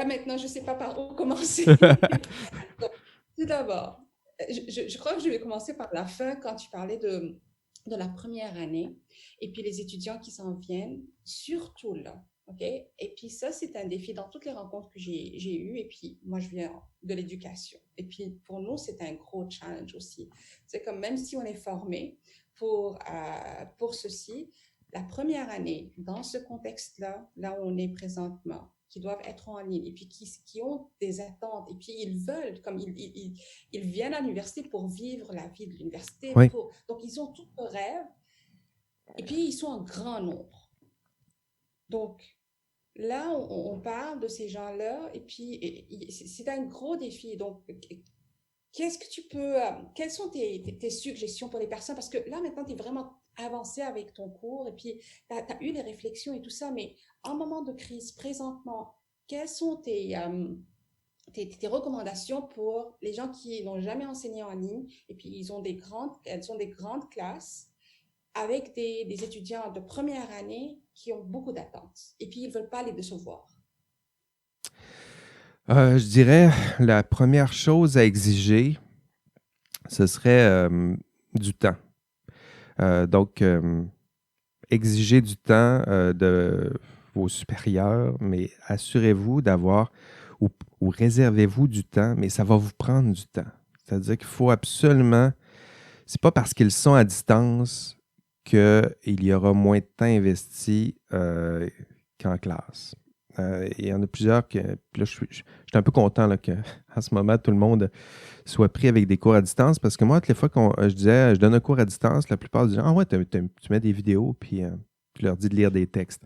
maintenant, je ne sais pas par où commencer. Donc, tout d'abord, je crois que je vais commencer par la fin quand tu parlais de la première année et puis les étudiants qui s'en viennent, surtout là. OK? Et puis ça, c'est un défi dans toutes les rencontres que j'ai eues. Et puis moi, je viens de l'éducation. Et puis pour nous, c'est un gros challenge aussi. C'est comme même si on est formé pour ceci, la première année, dans ce contexte-là, là où on est présentement, qui doivent être en ligne et puis qui ont des attentes et puis ils veulent, comme ils viennent à l'université pour vivre la vie de l'université, Oui. donc ils ont tous leurs rêves et puis ils sont en grand nombre. Donc là, on parle de ces gens-là et puis c'est un gros défi. Donc, qu'est-ce que tu peux, quelles sont tes suggestions pour les personnes? Parce que là, maintenant, tu es vraiment avancé avec ton cours et puis tu as eu les réflexions et tout ça, mais en moment de crise, présentement, quelles sont tes recommandations pour les gens qui n'ont jamais enseigné en ligne et puis elles ont des grandes classes avec des étudiants de première année qui ont beaucoup d'attentes et puis ils ne veulent pas les décevoir. Je dirais la première chose à exiger, ce serait du temps. Donc, exiger du temps de vos supérieurs, mais assurez-vous d'avoir ou, ou réservez-vous du temps, mais ça va vous prendre du temps. C'est-à-dire qu'il faut absolument, c'est pas parce qu'ils sont à distance qu'il y aura moins de temps investi qu'en classe. Il y en a plusieurs que. Puis là, je suis un peu content là, qu'en ce moment, tout le monde soit pris avec des cours à distance parce que moi, toutes les fois que je disais, je donne un cours à distance, la plupart disaient ah ouais, tu mets des vidéos, puis tu leur dis de lire des textes.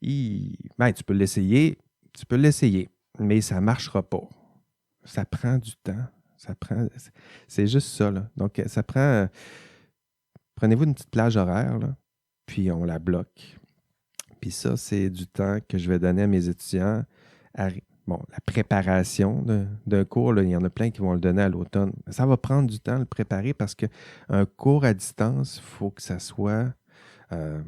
Ben, tu peux l'essayer, mais ça ne marchera pas. Ça prend du temps. C'est juste ça, là. Donc, ça prend. Prenez-vous une petite plage horaire, là, puis on la bloque. Puis ça, c'est du temps que je vais donner à mes étudiants. À, bon, la préparation d'un cours, là, il y en a plein qui vont le donner à l'automne. Ça va prendre du temps de le préparer parce qu'un cours à distance, il faut que ça soit euh,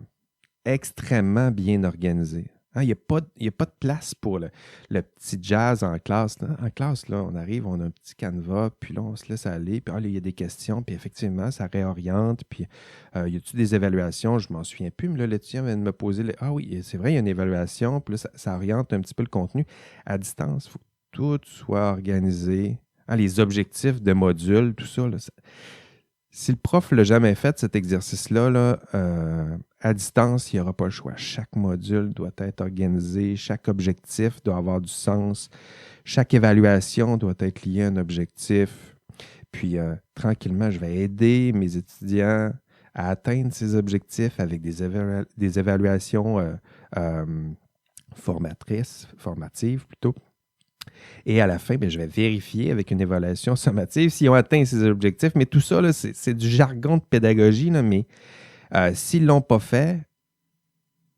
extrêmement bien organisé. Hein, il y a pas de place pour le petit jazz en classe. Là. En classe, là, on arrive, on a un petit canevas, puis là, on se laisse aller, puis là, il y a des questions, puis effectivement, ça réoriente, puis y a-t-il des évaluations? Je m'en souviens plus, mais là, l'étudiant vient de me poser, ah oui, c'est vrai, il y a une évaluation, puis là, ça oriente un petit peu le contenu. À distance, il faut que tout soit organisé. Hein, les objectifs de module, tout ça, là, si le prof ne l'a jamais fait, cet exercice-là, là, à distance, il n'y aura pas le choix. Chaque module doit être organisé, chaque objectif doit avoir du sens, chaque évaluation doit être liée à un objectif. Puis, tranquillement, je vais aider mes étudiants à atteindre ces objectifs avec des évaluations euh, formatives plutôt. Et à la fin, bien, je vais vérifier avec une évaluation sommative s'ils ont atteint ces objectifs. Mais tout ça, là, c'est du jargon de pédagogie, là, mais s'ils ne l'ont pas fait,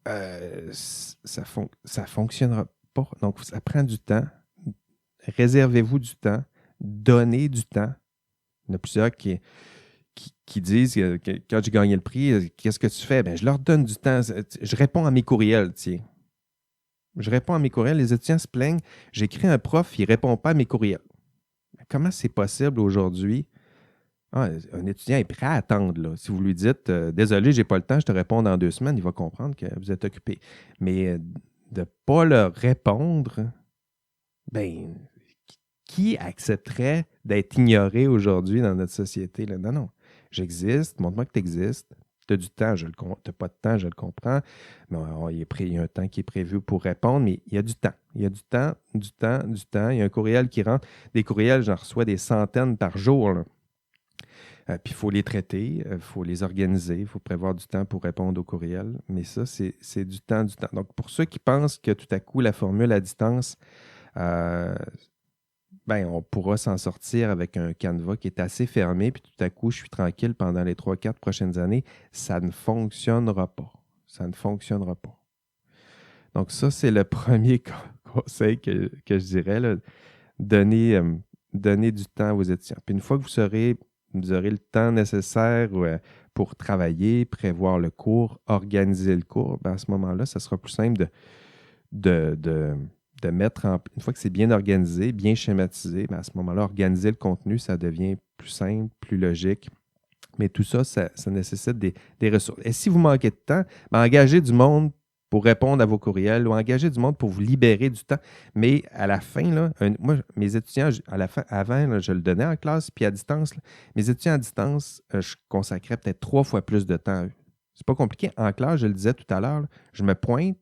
ça ne fonctionnera pas. Donc, ça prend du temps. Réservez-vous du temps. Donnez du temps. Il y en a plusieurs qui disent que quand j'ai gagné le prix, qu'est-ce que tu fais? Ben, je leur donne du temps. Je réponds à mes courriels, tiens. Je réponds à mes courriels. Les étudiants se plaignent. J'écris un prof, il ne répond pas à mes courriels. Comment c'est possible aujourd'hui? Ah, un étudiant est prêt à attendre. Là. Si vous lui dites désolé, j'ai pas le temps, je te réponds dans 2 semaines, il va comprendre que vous êtes occupé. Mais de ne pas leur répondre, ben, qui accepterait d'être ignoré aujourd'hui dans notre société? Là? Non, non. J'existe, montre-moi que tu existes. Tu as du temps, tu n'as pas de temps, je le comprends. Mais il y a un temps qui est prévu pour répondre, mais il y a du temps. Il y a du temps, du temps, du temps. Il y a un courriel qui rentre. Des courriels, j'en reçois des centaines par jour. Là. Puis il faut les traiter, il faut les organiser, il faut prévoir du temps pour répondre aux courriels. Mais ça, c'est du temps, du temps. Donc, pour ceux qui pensent que tout à coup, la formule à distance, euh, ben, on pourra s'en sortir avec un canevas qui est assez fermé, puis tout à coup, je suis tranquille pendant les 3, 4 prochaines années, ça ne fonctionnera pas. Ça ne fonctionnera pas. Donc, ça, c'est le premier conseil que je dirais, là. Donner, donner du temps aux étudiants. Puis une fois que vous aurez le temps nécessaire pour travailler, prévoir le cours, organiser le cours, ben à ce moment-là, ça sera plus simple de de mettre une fois que c'est bien organisé, bien schématisé, ben à ce moment-là, organiser le contenu, ça devient plus simple, plus logique. Mais tout ça, ça nécessite des ressources. Et si vous manquez de temps, ben engagez du monde pour répondre à vos courriels ou engagez du monde pour vous libérer du temps. Mais à la fin, là, moi, mes étudiants, à la fin, avant, là, je le donnais en classe, puis à distance, là, mes étudiants à distance, je consacrais peut-être 3 fois plus de temps à eux. C'est pas compliqué. En classe, je le disais tout à l'heure, là, je me pointe,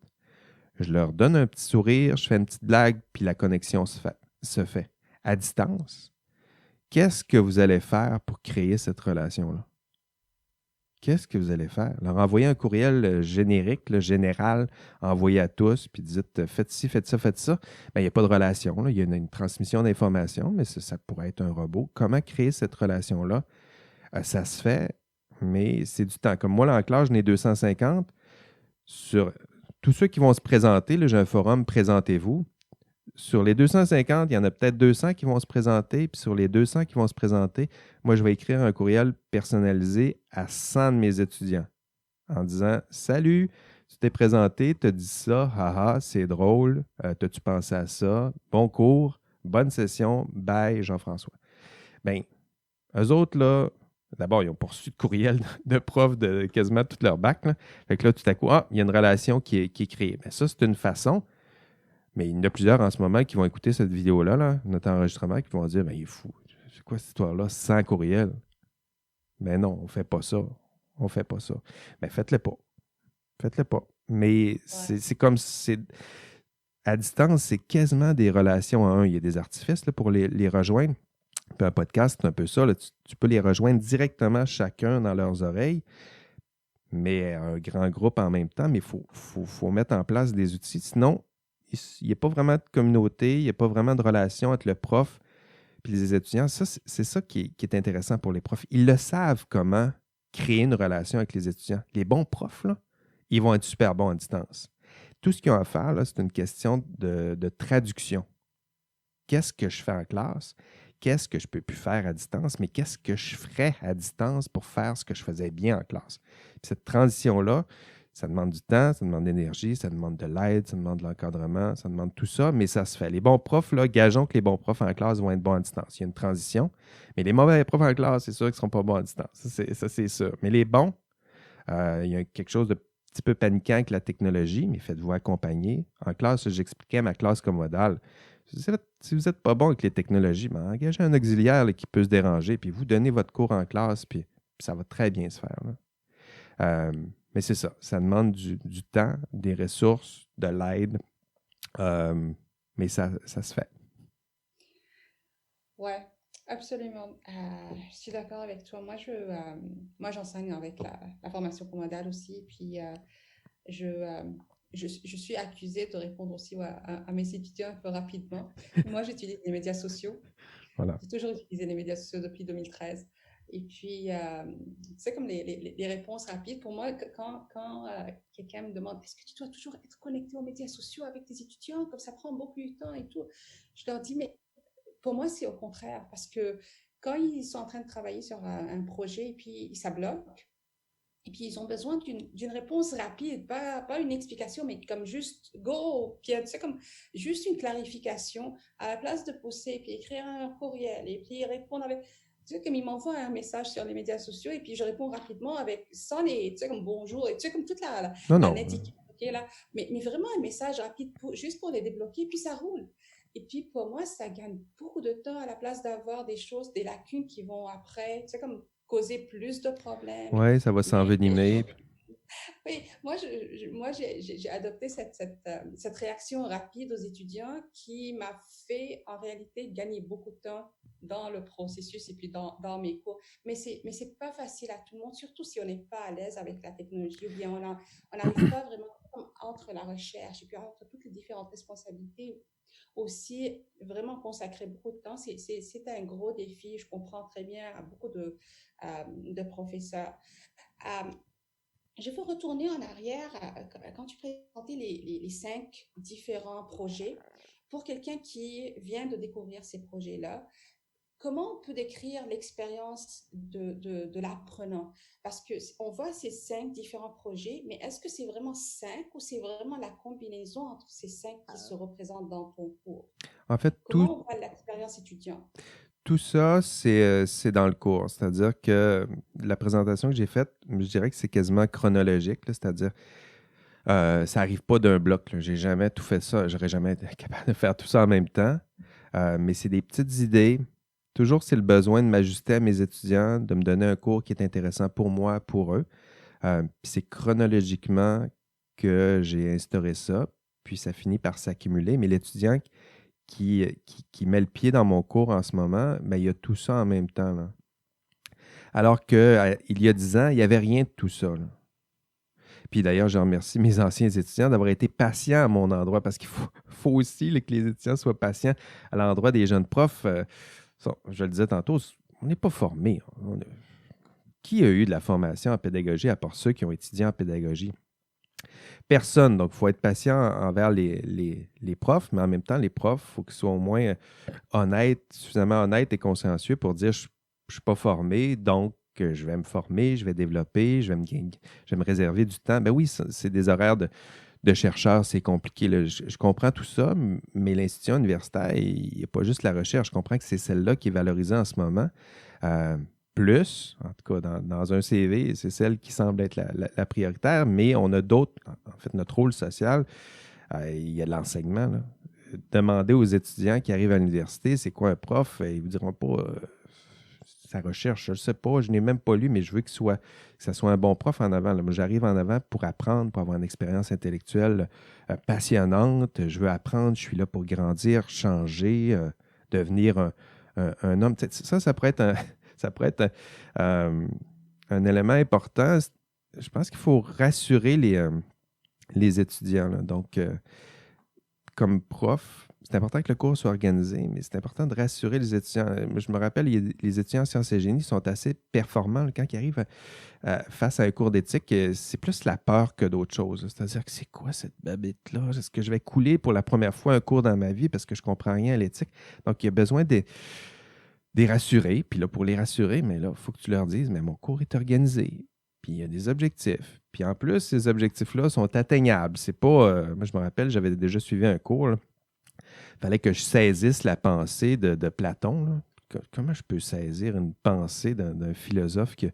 je leur donne un petit sourire, je fais une petite blague, puis la connexion se fait. À distance, qu'est-ce que vous allez faire pour créer cette relation-là? Qu'est-ce que vous allez faire? Leur envoyer un courriel générique, là, général, envoyé à tous, puis dites faites ci, faites ça, faites ça. Bien, il n'y a pas de relation. Là. Il y a une transmission d'informations, mais ça pourrait être un robot. Comment créer cette relation-là? Ça se fait, mais c'est du temps. Comme moi, là, en classe, j'en ai 250. Sur tous ceux qui vont se présenter, là, j'ai un forum Présentez-vous. Sur les 250, il y en a peut-être 200 qui vont se présenter. Puis sur les 200 qui vont se présenter, moi, je vais écrire un courriel personnalisé à 100 de mes étudiants en disant Salut, tu t'es présenté, tu as dit ça, haha, c'est drôle, t'as-tu pensé à ça? Bon cours, bonne session, bye, Jean-François. Bien, eux autres, là, d'abord, ils ont poursuivi de courriel de profs de quasiment tout leur bac. Là. Fait que là, tout à coup, il y a une relation qui est créée. Mais ça, c'est une façon. Mais il y en a plusieurs en ce moment qui vont écouter cette vidéo-là, là, notre enregistrement, qui vont dire ben, il est fou. C'est quoi cette histoire-là sans courriel? Mais non, on ne fait pas ça. On ne fait pas ça. Mais faites-le pas. Faites-le pas. Mais Ouais. c'est comme c'est. À distance, c'est quasiment des relations à un. Il y a des artifices là, pour les rejoindre. Puis un podcast, c'est un peu ça. Là. Tu peux les rejoindre directement chacun dans leurs oreilles, mais un grand groupe en même temps. Mais il faut mettre en place des outils. Sinon, il n'y a pas vraiment de communauté, il n'y a pas vraiment de relation entre le prof et les étudiants. Ça, c'est ça qui est intéressant pour les profs. Ils le savent comment créer une relation avec les étudiants. Les bons profs, là, ils vont être super bons à distance. Tout ce qu'ils ont à faire, là, c'est une question de traduction. Qu'est-ce que je fais en classe? Qu'est-ce que je ne peux plus faire à distance? Mais qu'est-ce que je ferais à distance pour faire ce que je faisais bien en classe? Puis cette transition-là, ça demande du temps, ça demande de l'énergie, ça demande de l'aide, ça demande de l'encadrement, ça demande tout ça, mais ça se fait. Les bons profs, là, gageons que les bons profs en classe vont être bons à distance. Il y a une transition, mais les mauvais profs en classe, c'est sûr qu'ils ne seront pas bons à distance. Ça, c'est sûr. Mais les bons, il y a quelque chose de petit peu paniquant avec la technologie, mais faites-vous accompagner. En classe, j'expliquais ma classe commodale. Si vous n'êtes pas bon avec les technologies, ben, engagez un auxiliaire là, qui peut se déranger, puis vous donnez votre cours en classe, puis ça va très bien se faire. Là. Euh, mais c'est ça. Ça demande du temps, des ressources, de l'aide, euh, mais ça se fait. Ouais, absolument. Je suis d'accord avec toi. Moi, j'enseigne avec la formation commandale aussi. Puis, je, euh, je suis accusée de répondre aussi à mes étudiants un peu rapidement. Moi, j'utilise les médias sociaux. Voilà. J'ai toujours utilisé les médias sociaux depuis 2013. Et puis, c'est comme les réponses rapides. Pour moi, quand quelqu'un me demande, est-ce que tu dois toujours être connecté aux médias sociaux avec tes étudiants, comme ça prend beaucoup de temps et tout, je leur dis, mais pour moi, c'est au contraire, parce que quand ils sont en train de travailler sur un projet et puis ça bloque, et puis ils ont besoin d'une réponse rapide, pas une explication, mais comme juste go, puis tu sais, comme juste une clarification, à la place de pousser, puis écrire un courriel, et puis répondre avec, tu sais, comme ils m'envoient un message sur les médias sociaux, et puis je réponds rapidement avec, sans les, tu sais, comme bonjour, et tu sais, comme toute Non, la non. netiquette, ok, là, mais vraiment un message rapide, juste pour les débloquer, puis ça roule. Et puis pour moi, ça gagne beaucoup de temps à la place d'avoir des choses, des lacunes qui vont après, tu sais, comme causer plus de problèmes. Ouais, ça va s'envenimer. Oui, moi j'ai adopté cette réaction rapide aux étudiants qui m'a fait en réalité gagner beaucoup de temps dans le processus et puis dans mes cours. Mais c'est pas facile à tout le monde, surtout si on n'est pas à l'aise avec la technologie ou bien on n'arrive pas vraiment entre la recherche et puis entre toutes les différentes responsabilités aussi vraiment consacrer beaucoup de temps. C'est un gros défi. Je comprends très bien à beaucoup de professeurs. Euh, je veux retourner en arrière quand tu présentais les 5 différents projets. Pour quelqu'un qui vient de découvrir ces projets-là, comment on peut décrire l'expérience de l'apprenant? Parce que on voit ces 5 différents projets, mais est-ce que c'est vraiment 5 ou c'est vraiment la combinaison entre ces 5 qui se représentent dans ton cours? En fait, tout, Comment on voit l'expérience étudiante? tout ça, c'est dans le cours. C'est-à-dire que la présentation que j'ai faite, je dirais que c'est quasiment chronologique, là, c'est-à-dire ça n'arrive pas d'un bloc, là. J'ai jamais tout fait ça. J'aurais jamais été capable de faire tout ça en même temps. Mais c'est des petites idées. Toujours, c'est le besoin de m'ajuster à mes étudiants, de me donner un cours qui est intéressant pour moi, pour eux. Puis c'est chronologiquement que j'ai instauré ça. Puis ça finit par s'accumuler. Mais l'étudiant qui met le pied dans mon cours en ce moment, ben, il y a tout ça en même temps, là. Alors qu'il y a 10 ans, il n'y avait rien de tout ça, là. Puis d'ailleurs, je remercie mes anciens étudiants d'avoir été patients à mon endroit parce qu'il faut aussi là, que les étudiants soient patients à l'endroit des jeunes profs. Je le disais tantôt, on n'est pas formés. Qui a eu de la formation en pédagogie à part ceux qui ont étudié en pédagogie? Personne. Donc, il faut être patient envers les profs, mais en même temps, les profs, il faut qu'ils soient au moins honnêtes, suffisamment honnêtes et consciencieux pour dire je ne suis pas formé, donc je vais me former, je vais développer, je vais me réserver du temps. Ben oui, c'est des horaires de chercheurs, c'est compliqué, là. Je comprends tout ça, mais l'institution universitaire, il n'y a pas juste la recherche. Je comprends que c'est celle-là qui est valorisée en ce moment. Euh, Plus, en tout cas, dans un CV, c'est celle qui semble être la prioritaire, mais on a d'autres. En fait, notre rôle social, il y a de l'enseignement, là. Demandez aux étudiants qui arrivent à l'université, c'est quoi un prof? Ils ne vous diront pas sa recherche, je ne sais pas, je n'ai même pas lu, mais je veux que ça soit un bon prof en avant, là. Moi, j'arrive en avant pour apprendre, pour avoir une expérience intellectuelle passionnante. Je veux apprendre, je suis là pour grandir, changer, devenir un homme. Ça pourrait être ça pourrait être un élément important. Je pense qu'il faut rassurer les étudiants, là. Donc, comme prof, c'est important que le cours soit organisé, mais c'est important de rassurer les étudiants. Moi, je me rappelle, les étudiants en sciences et génie sont assez performants là, quand ils arrivent face à un cours d'éthique. C'est plus la peur que d'autres choses. C'est-à-dire que c'est quoi cette babite-là? Est-ce que je vais couler pour la première fois un cours dans ma vie parce que je ne comprends rien à l'éthique? Donc, il y a besoin des rassurer. Puis là, pour les rassurer, mais là, il faut que tu leur dises, mais mon cours est organisé. Puis il y a des objectifs. Puis en plus, ces objectifs-là sont atteignables. C'est pas. Moi, je me rappelle, j'avais déjà suivi un cours, là. Il fallait que je saisisse la pensée de Platon, là. Comment je peux saisir une pensée d'un philosophe que.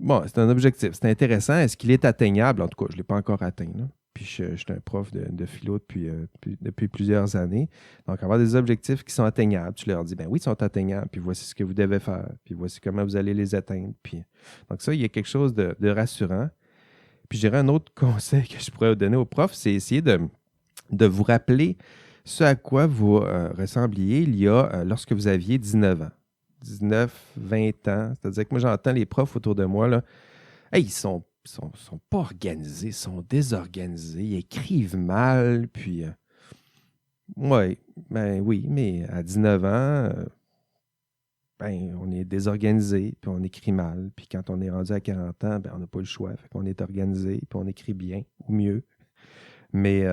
Bon, c'est un objectif. C'est intéressant. Est-ce qu'il est atteignable? En tout cas, je ne l'ai pas encore atteint, là. Puis je suis un prof de philo depuis plusieurs années. Donc, avoir des objectifs qui sont atteignables, tu leur dis, ben oui, ils sont atteignables, puis voici ce que vous devez faire, puis voici comment vous allez les atteindre. Puis, donc, ça, il y a quelque chose de rassurant. Puis, je dirais un autre conseil que je pourrais donner aux profs, c'est essayer de vous rappeler ce à quoi vous ressembliez il y a lorsque vous aviez 19 ans. 19, 20 ans. C'est-à-dire que moi, j'entends les profs autour de moi, là, hey, ils sont pas organisés, ils sont désorganisés, ils écrivent mal, puis ouais, ben oui, mais à 19 ans, ben, on est désorganisé, puis on écrit mal. Puis quand on est rendu à 40 ans, ben, on n'a pas le choix. Fait qu'on est organisé, puis on écrit bien, ou mieux. Mais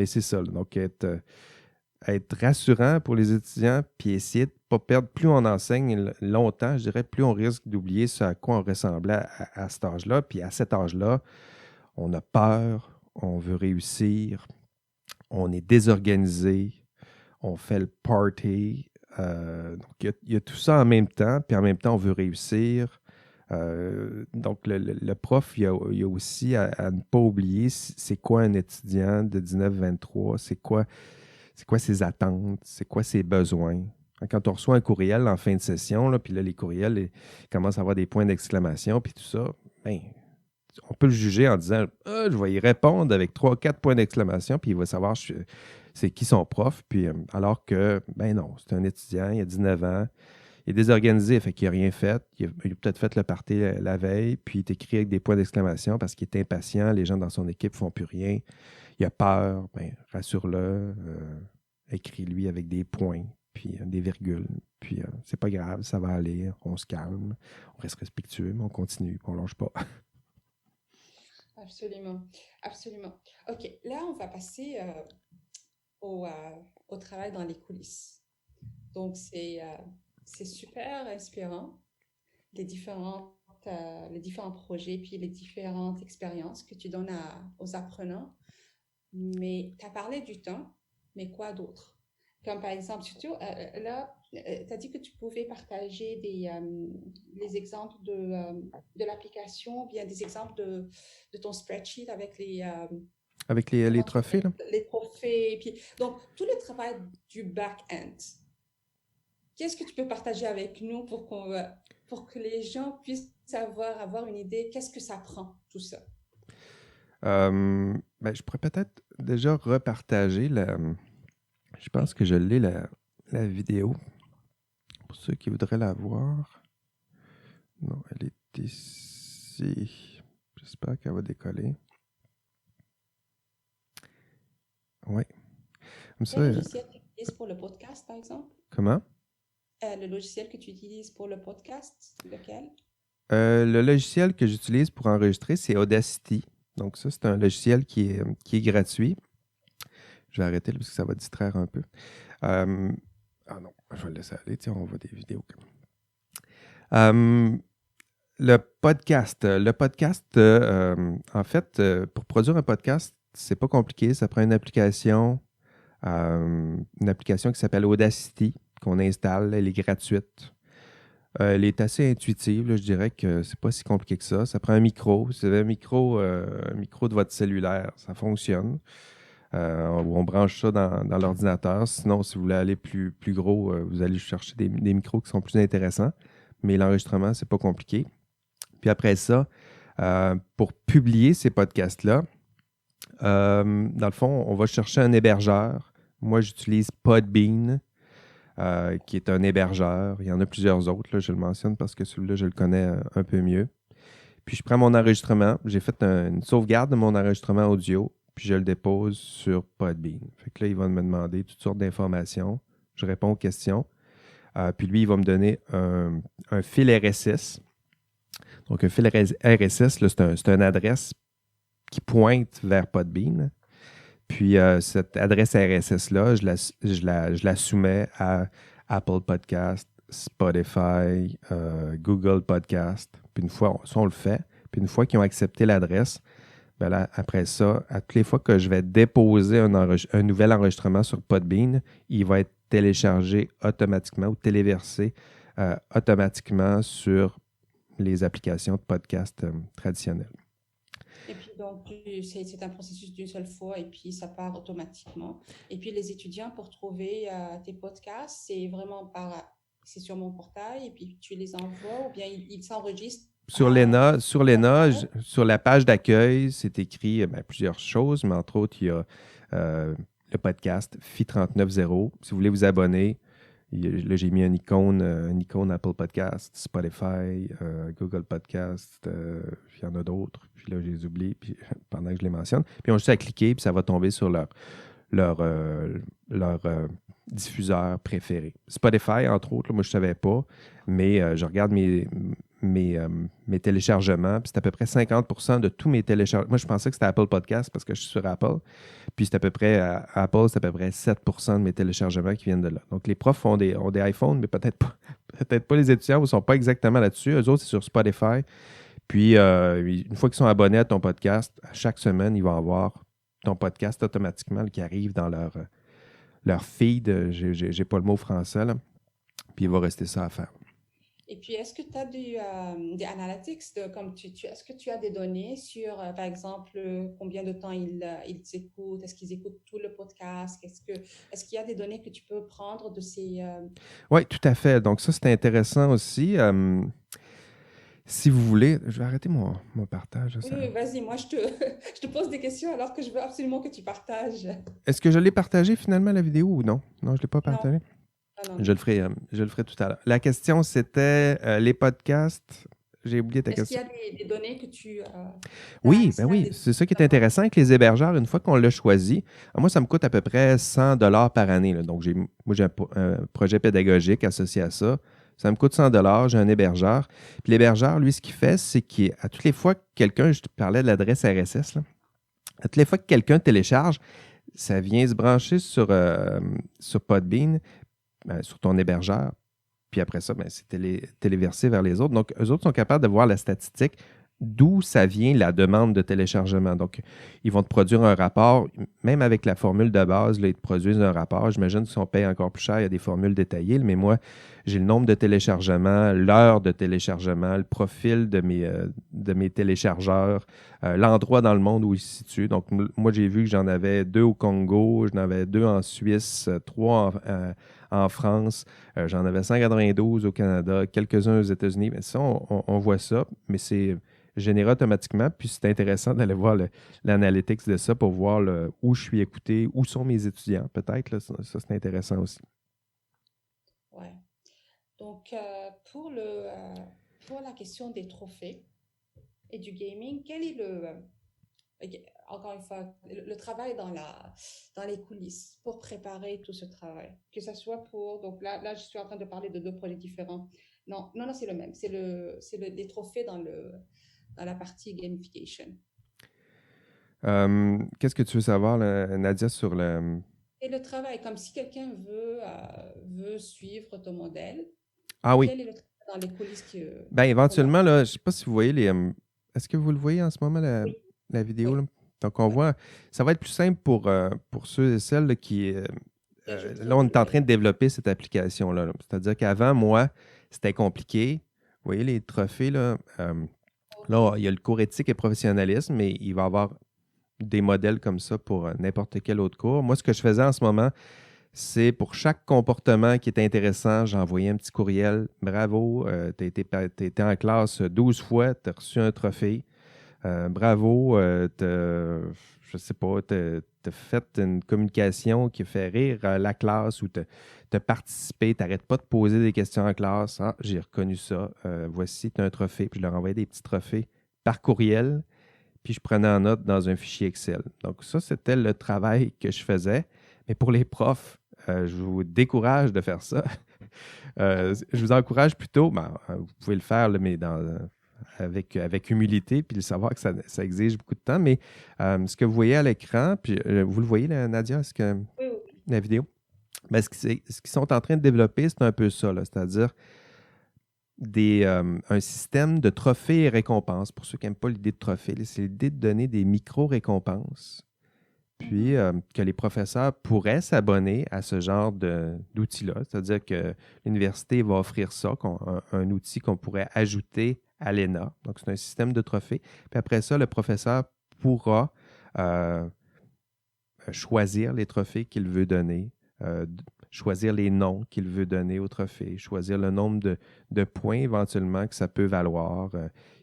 c'est ça, là. Donc, être rassurant pour les étudiants, puis essayer de ne pas perdre. Plus on enseigne longtemps, je dirais, plus on risque d'oublier ce à quoi on ressemblait à cet âge-là. Puis à cet âge-là, on a peur, on veut réussir, on est désorganisé, on fait le party. Donc, il y a tout ça en même temps, puis en même temps, on veut réussir. Donc, le prof, il y a aussi à ne pas oublier c'est quoi un étudiant de 19-23, c'est quoi ses attentes, c'est quoi ses besoins. Quand on reçoit un courriel en fin de session, là, puis là, les courriels commencent à avoir des points d'exclamation, puis tout ça, ben, on peut le juger en disant ah, je vais y répondre avec 3, 4 points d'exclamation, puis il va savoir c'est qui son prof. Puis, alors que, ben non, c'est un étudiant, il a 19 ans, il est désorganisé, fait qu'il n'a rien fait. Il a peut-être fait le party la veille, puis il t'écrit avec des points d'exclamation parce qu'il est impatient, les gens dans son équipe ne font plus rien. Il a peur, ben, rassure-le, écris-lui avec des points, puis des virgules. Puis c'est pas grave, ça va aller, on se calme, on reste respectueux, mais on continue, on ne lâche pas. Absolument, absolument. OK, là, on va passer au travail dans les coulisses. Donc, c'est c'est super inspirant, les différents projets, puis les différentes expériences que tu donnes aux apprenants. Mais tu as parlé du temps, mais quoi d'autre? Comme par exemple, surtout là, tu as dit que tu pouvais partager les exemples de l'application, ou bien des exemples de ton spreadsheet avec Avec les comment tu trophées, appelles, là. les trophées. Et puis, donc, tout le travail du back-end, qu'est-ce que tu peux partager avec nous pour que les gens puissent avoir une idée, qu'est-ce que ça prend, tout ça? Ben, je pourrais peut-être déjà repartager je pense que je l'ai, la vidéo. Pour ceux qui voudraient la voir. Non, elle est ici. J'espère qu'elle va décoller. Oui. Comme ça, Quel logiciel tu utilises pour le podcast, par exemple? comment? Le logiciel que tu utilises pour le podcast, lequel? Le logiciel que j'utilise pour enregistrer, c'est Audacity. Donc ça, c'est un logiciel qui est gratuit. Je vais arrêter là, parce que ça va distraire un peu. Ah non, je vais le laisser aller. Tiens, on voit des vidéos. Euh, le podcast, en fait, pour produire un podcast, c'est pas compliqué. Ça prend une application qui s'appelle Audacity, qu'on installe. Elle est gratuite. Elle est assez intuitive, là, je dirais que c'est pas si compliqué que ça. Ça prend un micro. Si vous avez un micro de votre cellulaire, ça fonctionne. On branche ça dans l'ordinateur. Sinon, si vous voulez aller plus gros, vous allez chercher des micros qui sont plus intéressants. Mais l'enregistrement, c'est pas compliqué. Puis après ça, pour publier ces podcasts-là, dans le fond, on va chercher un hébergeur. Moi, j'utilise Podbean, qui est un hébergeur. Il y en a plusieurs autres, là, je le mentionne parce que celui-là, je le connais un peu mieux. Puis je prends mon enregistrement. J'ai fait une sauvegarde de mon enregistrement audio, puis je le dépose sur Podbean. Fait que là, il va me demander toutes sortes d'informations. Je réponds aux questions. Puis lui, il va me donner un fil RSS. Donc, un fil RSS, là, c'est une adresse qui pointe vers Podbean. Puis, cette adresse RSS-là, je la soumets à Apple Podcast, Spotify, Google Podcast. Puis, une fois, ça, on le fait. Puis, une fois qu'ils ont accepté l'adresse, ben là, après ça, à toutes les fois que je vais déposer un nouvel enregistrement sur Podbean, il va être téléchargé automatiquement ou téléversé automatiquement sur les applications de podcast traditionnelles. Et puis, donc, c'est un processus d'une seule fois et puis ça part automatiquement. Et puis, les étudiants, pour trouver tes podcasts, c'est sur mon portail et puis tu les envoies ou bien ils s'enregistrent Sur sur la page d'accueil, c'est écrit plusieurs choses, mais entre autres, il y a le podcast FI 39.0. Si vous voulez vous abonner, là, j'ai mis une icône Apple Podcast, Spotify, Google Podcast, il y en a d'autres. Puis là, je les oublie puis, pendant que je les mentionne. Puis on a juste à cliquer, puis ça va tomber sur leur diffuseur préféré. Spotify, entre autres, là, moi, je ne savais pas, mais je regarde mes téléchargements, puis c'est à peu près 50% de tous mes téléchargements. Moi, je pensais que c'était Apple Podcast parce que je suis sur Apple. Puis c'est à peu près, Apple, c'est à peu près 7% de mes téléchargements qui viennent de là. Donc, les profs ont des iPhones, mais peut-être pas les étudiants, ils ne sont pas exactement là-dessus. Eux autres, c'est sur Spotify. Puis, une fois qu'ils sont abonnés à ton podcast, à chaque semaine, ils vont avoir ton podcast automatiquement qui arrive dans leur feed. J'ai pas le mot français, là. Puis, il va rester ça à faire. Et puis, est-ce que tu as des analytics, est-ce que tu as des données sur, par exemple, combien de temps ils écoutent? Est-ce qu'ils écoutent tout le podcast? Est-ce qu'il y a des données que tu peux prendre de ces... Oui, tout à fait. Donc, ça, c'est intéressant aussi. Si vous voulez, je vais arrêter mon partage. Oui, oui, vas-y, moi, je te pose des questions alors que je veux absolument que tu partages. Est-ce que je l'ai partagé finalement, la vidéo, ou non? Non, je ne l'ai pas Non, partagé. non. Je le ferai tout à l'heure. La question, c'était les podcasts. J'ai oublié ta Est-ce qu'il y question. a des données que tu as Oui, accès ben à oui. des... C'est ça qui est intéressant avec les hébergeurs. Une fois qu'on l'a choisi, moi, ça me coûte à peu près 100 $ par année, là. Donc, moi, j'ai un projet pédagogique associé à ça. Ça me coûte 100 $. J'ai un hébergeur. Puis l'hébergeur, lui, ce qu'il fait, c'est qu'à toutes les fois que quelqu'un, je te parlais de l'adresse RSS, là, à toutes les fois que quelqu'un télécharge, ça vient se brancher sur Podbean, sur ton hébergeur. puis après ça, ben, c'est téléversé vers les autres. Donc, eux autres sont capables de voir la statistique, d'où ça vient la demande de téléchargement. Donc, ils vont te produire un rapport, même avec la formule de base, là, ils te produisent un rapport. J'imagine que si on paye encore plus cher, il y a des formules détaillées, mais moi, j'ai le nombre de téléchargements, l'heure de téléchargement, le profil de mes téléchargeurs, l'endroit dans le monde où ils se situent. Donc, moi, j'ai vu que j'en avais 2 au Congo, j'en avais 2 en Suisse, 3 en France, j'en avais 192 au Canada, quelques-uns aux États-Unis. Mais ça, on voit ça, mais c'est généré automatiquement. Puis c'est intéressant d'aller voir l'analytics de ça pour voir où je suis écouté, où sont mes étudiants, peut-être. Là, ça, c'est intéressant aussi. Ouais. Donc, pour la question des trophées et du gaming, quel est encore une fois, le travail dans les coulisses pour préparer tout ce travail? Que ce soit donc là, je suis en train de parler de 2 projets différents. Non, non, non, c'est le même. Les trophées dans la partie gamification. Qu'est-ce que tu veux savoir, Nadia, sur le... Et le travail, comme si quelqu'un veut suivre ton modèle, Ah oui. quel est le travail dans les coulisses Ben, qu'on a? éventuellement, là, je ne sais pas si vous voyez les... est-ce que vous le voyez en ce moment, Oui, la vidéo, oui, là? Donc, on oui. voit... Ça va être plus simple pour ceux et celles là, qui... là, on est en train de développer cette application-là. C'est-à-dire qu'avant, moi, c'était compliqué. Vous voyez les trophées, là? Là, il y a le cours éthique et professionnalisme, mais il va y avoir des modèles comme ça pour n'importe quel autre cours. Moi, ce que je faisais en ce moment, c'est pour chaque comportement qui est intéressant, j'envoyais un petit courriel. Bravo, tu as été en classe 12 fois, tu as reçu un trophée. Bravo, je sais pas, tu as fait une communication qui a fait rire la classe ou tu as participé, tu n'arrêtes pas de poser des questions en classe. Ah, j'ai reconnu ça. Voici, tu as un trophée. Puis je leur envoyais des petits trophées par courriel, puis je prenais en note dans un fichier Excel. Donc ça, c'était le travail que je faisais. Mais pour les profs, je vous décourage de faire ça. Je vous encourage plutôt, vous pouvez le faire, là, mais avec humilité, puis le savoir que ça exige beaucoup de temps. Mais ce que vous voyez à l'écran, puis vous le voyez, là, Nadia, Oui, oui, oui. la vidéo? Ben, ce qu'ils sont en train de développer, c'est un peu ça, là, c'est-à-dire un système de trophées et récompenses. Pour ceux qui n'aiment pas l'idée de trophée, c'est l'idée de donner des micro-récompenses, puis que les professeurs pourraient s'abonner à ce genre d'outil-là. C'est-à-dire que l'université va offrir ça, un outil qu'on pourrait ajouter à l'ENA. Donc, c'est un système de trophées. Puis après ça, le professeur pourra choisir les trophées qu'il veut donner, choisir les noms qu'il veut donner aux trophées, choisir le nombre de points éventuellement que ça peut valoir,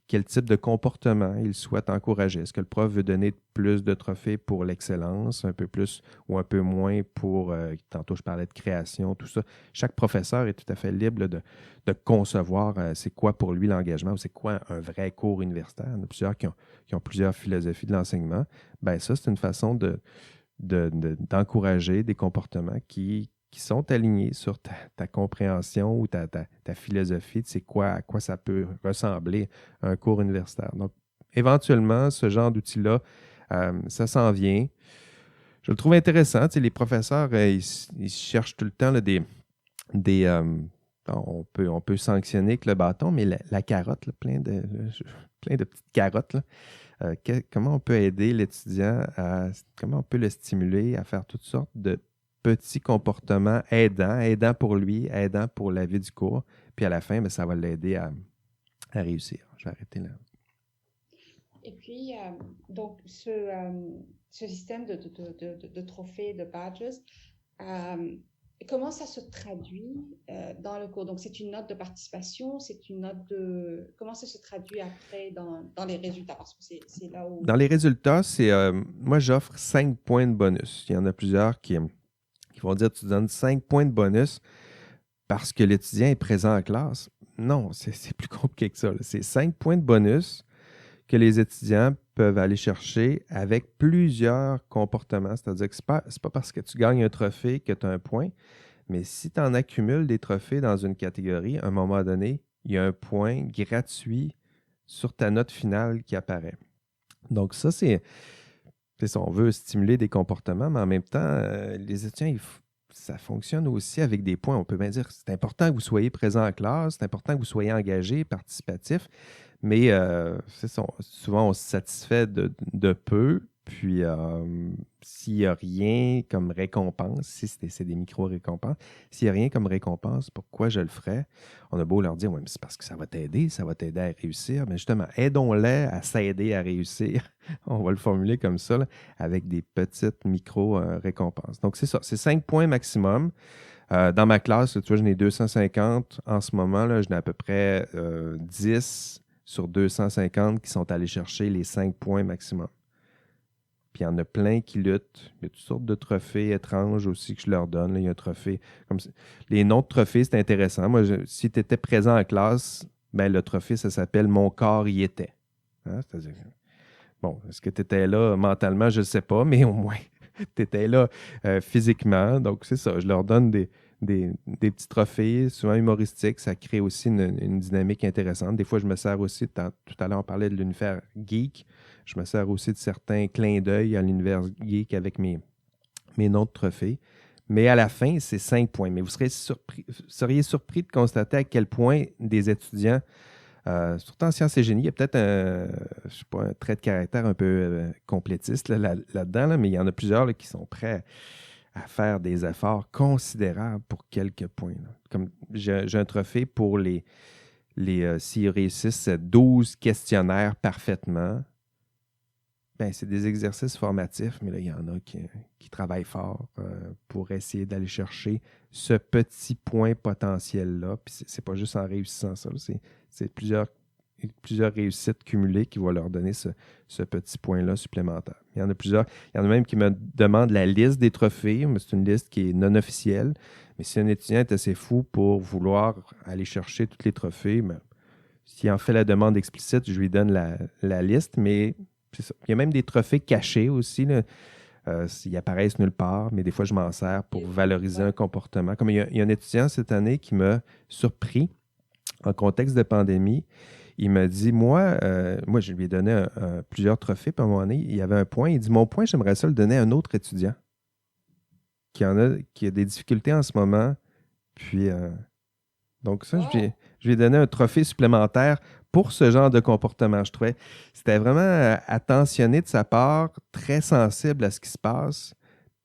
quel type de comportement il souhaite encourager. Est-ce que le prof veut donner plus de trophées pour l'excellence, un peu plus ou un peu moins pour, tantôt je parlais de création, tout ça. Chaque professeur est tout à fait libre là, de concevoir c'est quoi pour lui l'engagement ou c'est quoi un vrai cours universitaire. Il y en a plusieurs qui ont plusieurs philosophies de l'enseignement. Ben ça, c'est une façon d'encourager des comportements qui sont alignés sur ta compréhension ou ta philosophie de c'est quoi, à quoi ça peut ressembler un cours universitaire. Donc, éventuellement, ce genre d'outil-là, ça s'en vient. Je le trouve intéressant. Tu sais, les professeurs, ils cherchent tout le temps là, on peut sanctionner avec le bâton, mais la carotte, là, plein de petites carottes, là, comment on peut aider l'étudiant comment on peut le stimuler à faire toutes sortes de petits comportements aidants pour lui, aidants pour la vie du cours. Puis à la fin, ça va l'aider à réussir. Je vais arrêter là. Et puis, donc, ce système de trophées, de badges, comment ça se traduit dans le cours? Donc, c'est une note de participation, c'est une note de... Comment ça se traduit après dans les résultats? Parce que c'est là où... Dans les résultats, moi, j'offre 5 points de bonus. Il y en a plusieurs qui vont dire tu donnes 5 points de bonus parce que l'étudiant est présent en classe. Non, c'est plus compliqué que ça, là. C'est 5 points de bonus que les étudiants peuvent aller chercher avec plusieurs comportements. C'est-à-dire que ce n'est pas parce que tu gagnes un trophée que tu as un point, mais si tu en accumules des trophées dans une catégorie, à un moment donné, il y a un point gratuit sur ta note finale qui apparaît. Donc ça, on veut stimuler des comportements, mais en même temps, les étudiants, il ça fonctionne aussi avec des points. On peut bien dire que c'est important que vous soyez présent en classe, c'est important que vous soyez engagé, participatif, mais c'est ça, souvent on se satisfait de peu. Puis s'il n'y a rien comme récompense, si c'est des micro-récompenses, s'il n'y a rien comme récompense, pourquoi je le ferais? On a beau leur dire, oui, mais c'est parce que ça va t'aider à réussir. Mais justement, aidons-les à s'aider à réussir. On va le formuler comme ça, là, avec des petites micro-récompenses. Donc, c'est ça, c'est 5 points maximum. Dans ma classe, tu vois, j'en ai 250 en ce moment. Là, j'en ai à peu près 10 sur 250 qui sont allés chercher les 5 points maximum. Puis il y en a plein qui luttent. Il y a toutes sortes de trophées étranges aussi que je leur donne. Là, il y a un trophée. Les noms de trophées, c'est intéressant. Moi, si tu étais présent en classe, ben, le trophée, ça s'appelle Mon corps y était. Hein? C'est-à-dire, bon, est-ce que tu étais là mentalement? Je ne sais pas, mais au moins, tu étais là physiquement. Donc, c'est ça. Je leur donne des petits trophées, souvent humoristiques. Ça crée aussi une dynamique intéressante. Des fois, je me sers aussi, tout à l'heure, on parlait de l'univers geek. Je me sers aussi de certains clins d'œil à l'univers geek avec mes noms de trophées. Mais à la fin, c'est 5 points. Mais vous seriez surpris de constater à quel point des étudiants, surtout en sciences et génie, il y a peut-être je sais pas, un trait de caractère un peu complétiste là-dedans, là, mais il y en a plusieurs là, qui sont prêts à faire des efforts considérables pour quelques points. Là. Comme j'ai un trophée pour s'ils réussissent 12 questionnaires parfaitement. Ben, c'est des exercices formatifs, mais là, il y en a qui travaillent fort pour essayer d'aller chercher ce petit point potentiel-là. Puis c'est pas juste en réussissant ça, c'est plusieurs réussites cumulées qui vont leur donner ce petit point-là supplémentaire. Il y en a plusieurs. Il y en a même qui me demandent la liste des trophées, mais c'est une liste qui est non officielle. Mais si un étudiant est assez fou pour vouloir aller chercher tous les trophées, ben, s'il en fait la demande explicite, je lui donne la liste, mais c'est ça. Il y a même des trophées cachés aussi. Là. Ils apparaissent nulle part, mais des fois, je m'en sers pour valoriser un comportement. Comme il y a un étudiant cette année qui m'a surpris en contexte de pandémie. Il m'a dit, moi, je lui ai donné plusieurs trophées, puis à un moment donné, il y avait un point. Il dit, mon point, j'aimerais ça le donner à un autre étudiant qui a des difficultés en ce moment. Puis, donc ça, je lui ai donné un trophée supplémentaire pour ce genre de comportement. Je trouvais c'était vraiment attentionné de sa part, très sensible à ce qui se passe.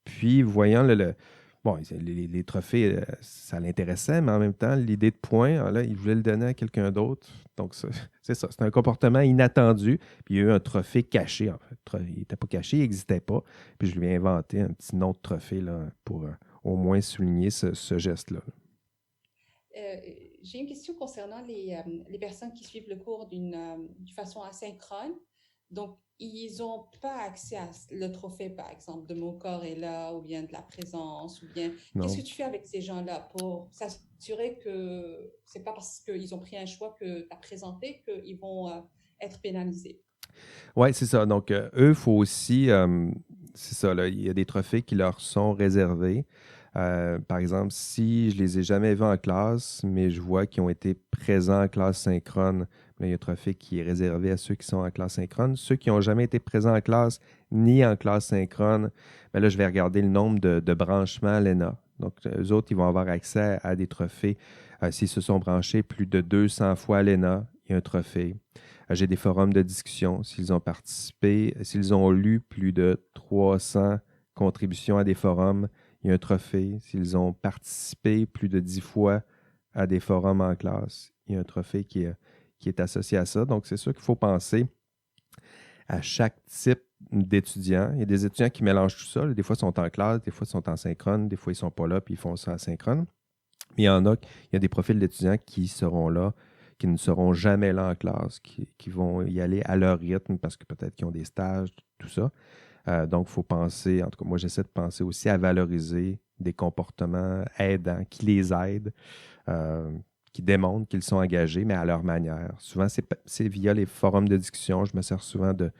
Puis, voyant les trophées, ça l'intéressait, mais en même temps, l'idée de point, là, il voulait le donner à quelqu'un d'autre. Donc, c'est ça. C'est un comportement inattendu. Puis, il y a eu un trophée caché, en fait. Il n'était pas caché, il n'existait pas. Puis, je lui ai inventé un petit nom de trophée là, pour au moins souligner ce geste-là. J'ai une question concernant les personnes qui suivent le cours d'une façon asynchrone. Donc, ils n'ont pas accès à le trophée, par exemple, de Mon corps est là, ou bien de la présence, ou bien... Qu'est-ce Non. que tu fais avec ces gens-là pour s'assurer que c'est pas parce qu'ils ont pris un choix que tu as présenté qu'ils vont être pénalisés? Oui, c'est ça. Donc, eux, il faut aussi, c'est ça, là, il y a des trophées qui leur sont réservés. Par exemple, si je les ai jamais vus en classe, mais je vois qu'ils ont été présents en classe synchrone, là, il y a un trophée qui est réservé à ceux qui sont en classe synchrone. Ceux qui n'ont jamais été présents en classe ni en classe synchrone, bien là, je vais regarder le nombre de branchements à l'ENA. Donc, eux autres, ils vont avoir accès à des trophées. S'ils se sont branchés plus de 200 fois à l'ENA, il y a un trophée. J'ai des forums de discussion. S'ils ont participé, s'ils ont lu plus de 300 contributions à des forums, il y a un trophée. S'ils ont participé plus de 10 fois à des forums en classe, il y a un trophée qui est associé à ça. Donc, c'est sûr qu'il faut penser à chaque type d'étudiants. Il y a des étudiants qui mélangent tout ça. Des fois, ils sont en classe, des fois, ils sont en synchrone, des fois, ils ne sont pas là, puis ils font ça asynchrone. Mais il y a des profils d'étudiants qui seront là, qui ne seront jamais là en classe, qui vont y aller à leur rythme parce que peut-être qu'ils ont des stages, tout ça. Donc, il faut penser, en tout cas, moi, j'essaie de penser aussi à valoriser des comportements aidants qui les aident, qui démontrent qu'ils sont engagés, mais à leur manière. Souvent, c'est via les forums de discussion. Je me sers souvent de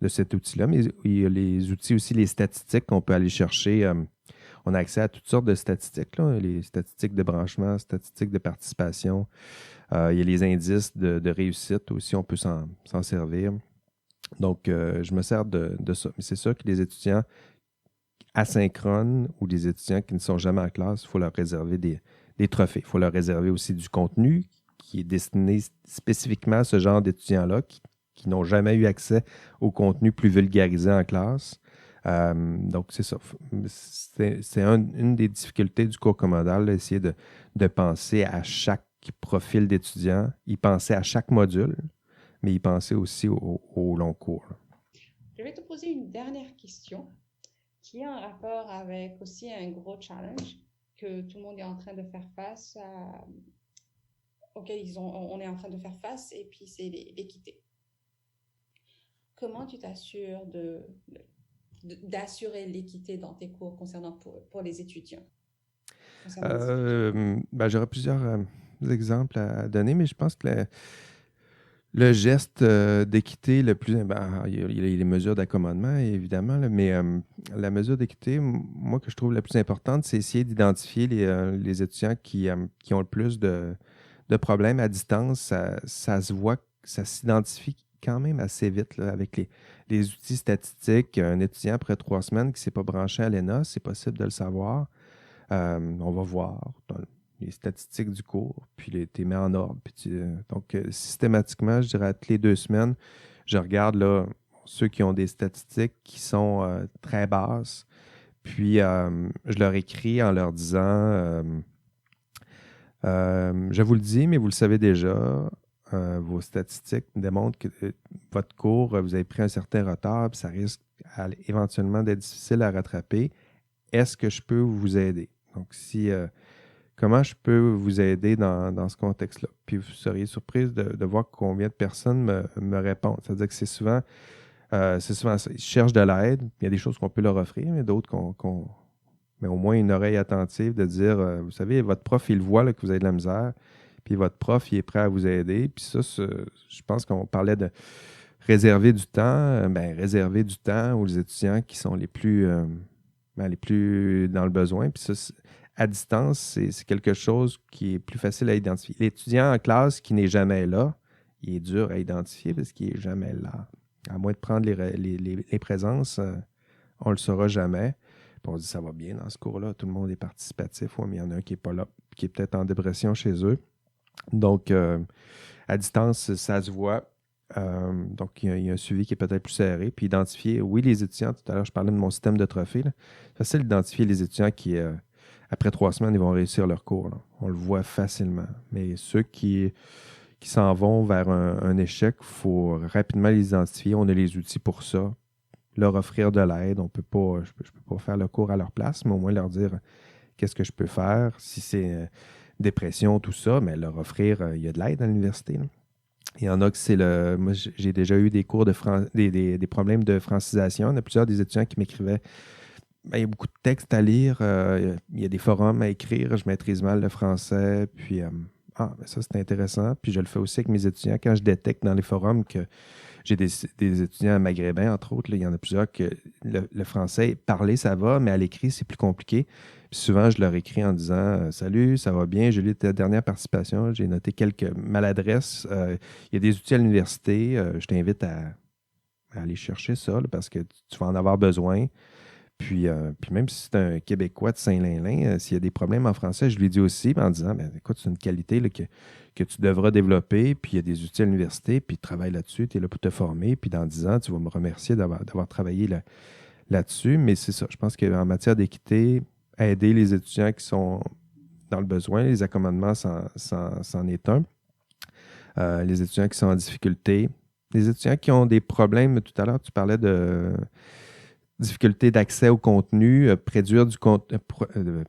cet outil-là, mais il y a les outils aussi, les statistiques qu'on peut aller chercher. On a accès à toutes sortes de statistiques, là, les statistiques de branchement, statistiques de participation. Il y a les indices de réussite aussi, on peut s'en servir. Donc, je me sers de ça. Mais c'est sûr que les étudiants asynchrones ou des étudiants qui ne sont jamais en classe, il faut leur réserver des trophées. Il faut leur réserver aussi du contenu qui est destiné spécifiquement à ce genre d'étudiants-là qui n'ont jamais eu accès au contenu plus vulgarisé en classe. Donc, c'est ça. C'est une des difficultés du cours commodal, essayer de penser à chaque profil d'étudiant, y penser à chaque module, mais y penser aussi au long cours. Je vais te poser une dernière question qui a un rapport avec aussi un gros challenge que tout le monde est en train de faire face auquel on est en train de faire face, et puis c'est l'équité. Comment tu t'assures d'assurer l'équité dans tes cours concernant pour les étudiants? J'aurais plusieurs exemples à donner, mais je pense que le geste d'équité le plus... il y a les mesures d'accommodement, évidemment, là, mais la mesure d'équité, moi, que je trouve la plus importante, c'est essayer d'identifier les étudiants qui ont le plus de problèmes à distance. Ça se voit, ça s'identifie quand même assez vite là, avec les outils statistiques. Un étudiant, après 3 semaines, qui ne s'est pas branché à l'ENA, c'est possible de le savoir. On va voir dans les statistiques du cours, puis tu les mets en ordre. Donc, systématiquement, je dirais à toutes les 2 semaines, je regarde là, ceux qui ont des statistiques qui sont très basses, puis je leur écris en leur disant je vous le dis, mais vous le savez déjà, vos statistiques démontrent que votre cours, vous avez pris un certain retard, puis ça risque éventuellement d'être difficile à rattraper. Est-ce que je peux vous aider? Donc, comment je peux vous aider dans ce contexte-là? Puis vous seriez surprise de voir combien de personnes me répondent. C'est-à-dire que c'est souvent ça. Ils cherchent de l'aide. Il y a des choses qu'on peut leur offrir, mais d'autres mais au moins une oreille attentive de dire, vous savez, votre prof, il voit là, que vous avez de la misère, puis votre prof, il est prêt à vous aider. Puis ça, je pense qu'on parlait de réserver du temps. Réserver du temps aux étudiants qui sont les plus dans le besoin. Puis ça, à distance, c'est quelque chose qui est plus facile à identifier. L'étudiant en classe qui n'est jamais là, il est dur à identifier parce qu'il n'est jamais là. À moins de prendre les présences, on ne le saura jamais. Puis on se dit, ça va bien dans ce cours-là, tout le monde est participatif. Ouais, mais il y en a un qui n'est pas là, qui est peut-être en dépression chez eux. Donc, à distance, ça se voit. Donc, il y a un suivi qui est peut-être plus serré. Puis identifier, oui, les étudiants, tout à l'heure, je parlais de mon système de trophées. C'est facile d'identifier les étudiants qui, après 3 semaines, ils vont réussir leur cours. Là. On le voit facilement. Mais ceux qui s'en vont vers un échec, il faut rapidement les identifier. On a les outils pour ça. Leur offrir de l'aide. Je peux pas faire le cours à leur place, mais au moins leur dire qu'est-ce que je peux faire. Si c'est dépression, tout ça, mais leur offrir, il y a de l'aide à l'université. Là. Il y en a que c'est le... Moi, j'ai déjà eu des cours des problèmes de francisation. Il y en a plusieurs des étudiants qui m'écrivaient il y a beaucoup de textes à lire, il y a des forums à écrire, je maîtrise mal le français, puis ça c'est intéressant. Puis je le fais aussi avec mes étudiants quand je détecte dans les forums que j'ai des étudiants maghrébins, entre autres, là, il y en a plusieurs que le français, parler ça va, mais à l'écrit c'est plus compliqué. Puis souvent je leur écris en disant salut, ça va bien, j'ai lu ta dernière participation, j'ai noté quelques maladresses. Il y a des outils à l'université, je t'invite à aller chercher ça là, parce que tu vas en avoir besoin. Puis même si c'est un Québécois de Saint-Lin-Lin, s'il y a des problèmes en français, je lui dis aussi en disant, écoute, c'est une qualité là, que tu devras développer, puis il y a des outils à l'université, puis travaille là-dessus, tu es là pour te former, puis dans 10 ans, tu vas me remercier d'avoir travaillé là-dessus. Mais c'est ça, je pense qu'en matière d'équité, aider les étudiants qui sont dans le besoin, les accommodements, c'en est un. Les étudiants qui sont en difficulté, les étudiants qui ont des problèmes, tout à l'heure, tu parlais de... difficulté d'accès au contenu,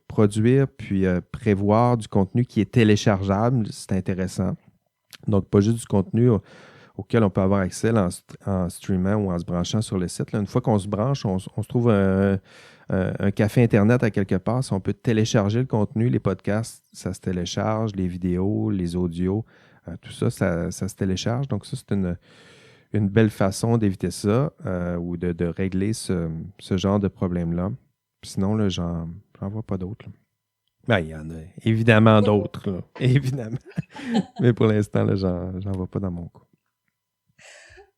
produire puis prévoir du contenu qui est téléchargeable, c'est intéressant. Donc, pas juste du contenu auquel on peut avoir accès en streamant ou en se branchant sur le site. Là, une fois qu'on se branche, on se trouve un café Internet à quelque part. Si on peut télécharger le contenu, les podcasts, ça se télécharge, les vidéos, les audios, tout ça, ça se télécharge. Donc, ça, c'est une belle façon d'éviter ça ou de régler ce genre de problème-là. Puis sinon, là, j'en vois pas d'autres. Il y en a évidemment d'autres, là. Évidemment. Mais pour l'instant, là, j'en vois pas dans mon cas.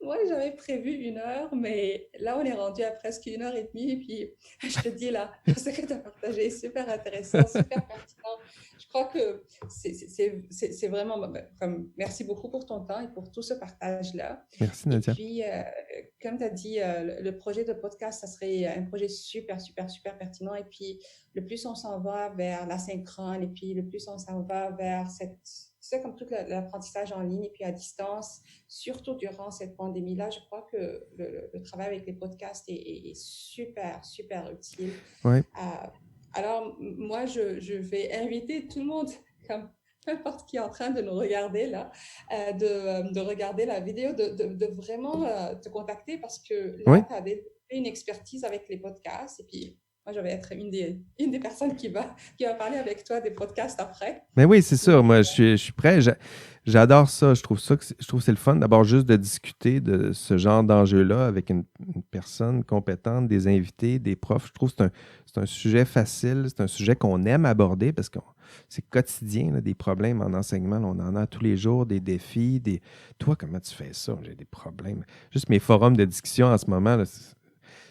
Moi, j'avais prévu 1 heure, mais là, on est rendu à presque 1 heure et demie. Et puis, je te dis là, ce que tu as partagé est super intéressant, super pertinent. Je crois que c'est vraiment, comme, merci beaucoup pour ton temps et pour tout ce partage-là. Merci, Et Nadia. puis, comme tu as dit, le projet de podcast, ça serait un projet super, super, super pertinent. Et puis, le plus on s'en va vers l'asynchrone, et puis le plus on s'en va vers c'est comme tout l'apprentissage en ligne et puis à distance, surtout durant cette pandémie-là, je crois que le travail avec les podcasts est super, super utile. Oui, Euh, alors, moi, je vais inviter tout le monde, comme peu importe qui est en train de nous regarder là, de regarder la vidéo, de vraiment te contacter parce que oui. là, tu as développé une expertise avec les podcasts. Et puis, moi, je vais être une des personnes qui va parler avec toi des podcasts après. Mais oui, c'est sûr. Mais Moi, je suis prêt. J'adore ça. Je trouve que c'est le fun d'abord juste de discuter de ce genre d'enjeu-là avec une personne compétente, des invités, des profs. Je trouve que c'est un sujet facile. C'est un sujet qu'on aime aborder parce que c'est quotidien, là, des problèmes en enseignement. Là, on en a tous les jours, des défis. Toi, comment tu fais ça? J'ai des problèmes. Juste mes forums de discussion en ce moment, là,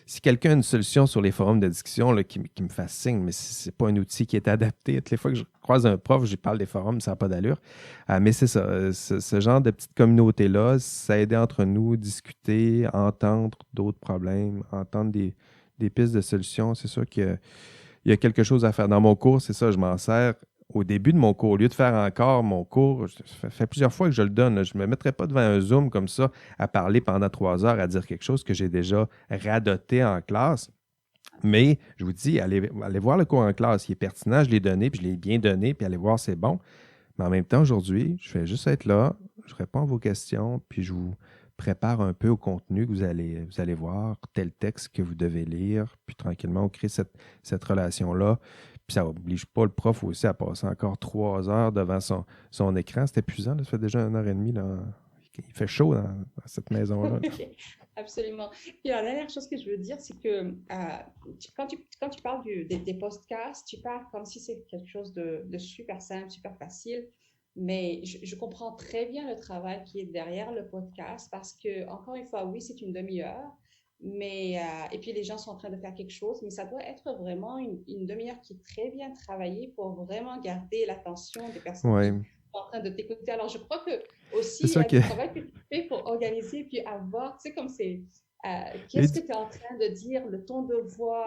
si quelqu'un a une solution sur les forums de discussion là, qui me fasse signe, mais c'est pas un outil qui est adapté. Toutes les fois que je croise un prof, je parle des forums, ça n'a pas d'allure. Mais c'est ça, ce genre de petite communauté-là, s'aider entre nous, discuter, entendre d'autres problèmes, entendre des pistes de solutions, c'est sûr qu'il y a quelque chose à faire. Dans mon cours, c'est ça, je m'en sers au début de mon cours. Au lieu de faire encore mon cours, ça fait plusieurs fois que je le donne. Là. Je ne me mettrai pas devant un Zoom comme ça à parler pendant 3 heures, à dire quelque chose que j'ai déjà radoté en classe. Mais je vous dis, allez voir le cours en classe. Il est pertinent, je l'ai donné, puis je l'ai bien donné, puis allez voir, c'est bon. Mais en même temps, aujourd'hui, je vais juste être là, je réponds à vos questions, puis je vous prépare un peu au contenu que vous allez voir, tel texte que vous devez lire, puis tranquillement, on crée cette relation-là. Puis ça n'oblige pas le prof aussi à passer encore 3 heures devant son écran. C'est épuisant, là, ça fait déjà 1 heure et demie. Là. Il fait chaud dans cette maison-là. absolument. Puis la dernière chose que je veux dire, c'est que quand tu parles des podcasts, tu parles comme si c'est quelque chose de super simple, super facile. Mais je comprends très bien le travail qui est derrière le podcast parce que, encore une fois, oui, c'est 1 demi-heure. Et puis les gens sont en train de faire quelque chose, mais ça doit être vraiment une demi-heure qui est très bien travaillée pour vraiment garder l'attention des personnes qui Oui, sont en train de t'écouter. Alors, je crois que c'est aussi, il y ça a que. du travail que tu fais pour organiser puis avoir, tu sais, comme c'est, Mais qu'est-ce que tu es en train de dire, le ton de voix,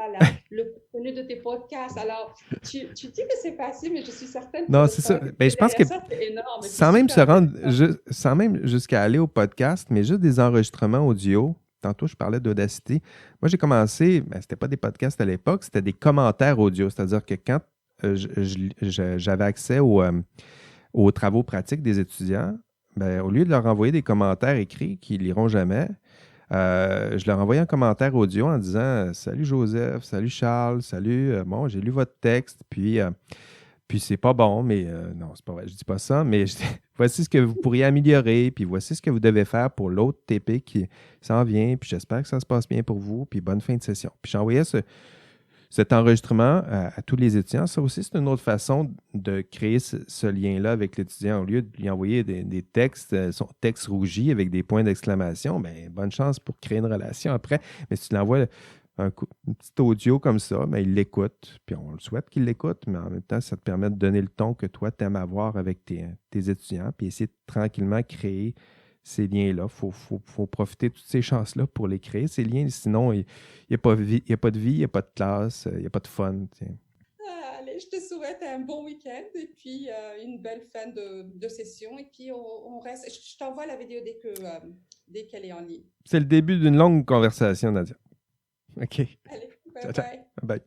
le contenu de tes podcasts. Alors, tu dis que c'est facile, mais je suis certaine que Non, le c'est ça. travail que tu Ben, fais je pense que derrière ça, c'est énorme et puis sans même se super rendre, intéressant. sans même jusqu'à aller au podcast, mais juste des enregistrements audio. Tantôt, je parlais d'Audacity. Moi, j'ai commencé, ben, c'était pas des podcasts à l'époque, c'était des commentaires audio. C'est-à-dire que quand j'avais accès aux travaux pratiques des étudiants, ben, au lieu de leur envoyer des commentaires écrits qu'ils liront jamais, je leur envoyais un commentaire audio en disant Salut Joseph, salut Charles, salut, bon, j'ai lu votre texte, puis c'est pas bon, mais non, c'est pas vrai, je dis pas ça, mais voici ce que vous pourriez améliorer, puis voici ce que vous devez faire pour l'autre TP qui s'en vient, puis j'espère que ça se passe bien pour vous, puis bonne fin de session. Puis j'envoyais cet enregistrement à tous les étudiants. Ça aussi, c'est une autre façon de créer ce lien-là avec l'étudiant. Au lieu de lui envoyer des textes, son texte rougi avec des points d'exclamation, ben, bonne chance pour créer une relation après. Mais si tu l'envoies une petite audio comme ça, ben, il l'écoute. Puis on le souhaite qu'il l'écoute, mais en même temps, ça te permet de donner le ton que toi, tu aimes avoir avec tes étudiants, puis essayer de tranquillement créer ces liens-là. Il faut profiter de toutes ces chances-là pour les créer, ces liens. Sinon, il n'y a pas y a pas de vie, il n'y a pas de classe, il n'y a pas de fun. Tiens. Allez, je te souhaite un bon week-end et puis une belle fin de session. Et puis, on reste. Je t'envoie la vidéo dès qu'elle est en ligne. C'est le début d'une longue conversation, Nadia. OK. Allez, bye Ciao, ciao. bye. Bye.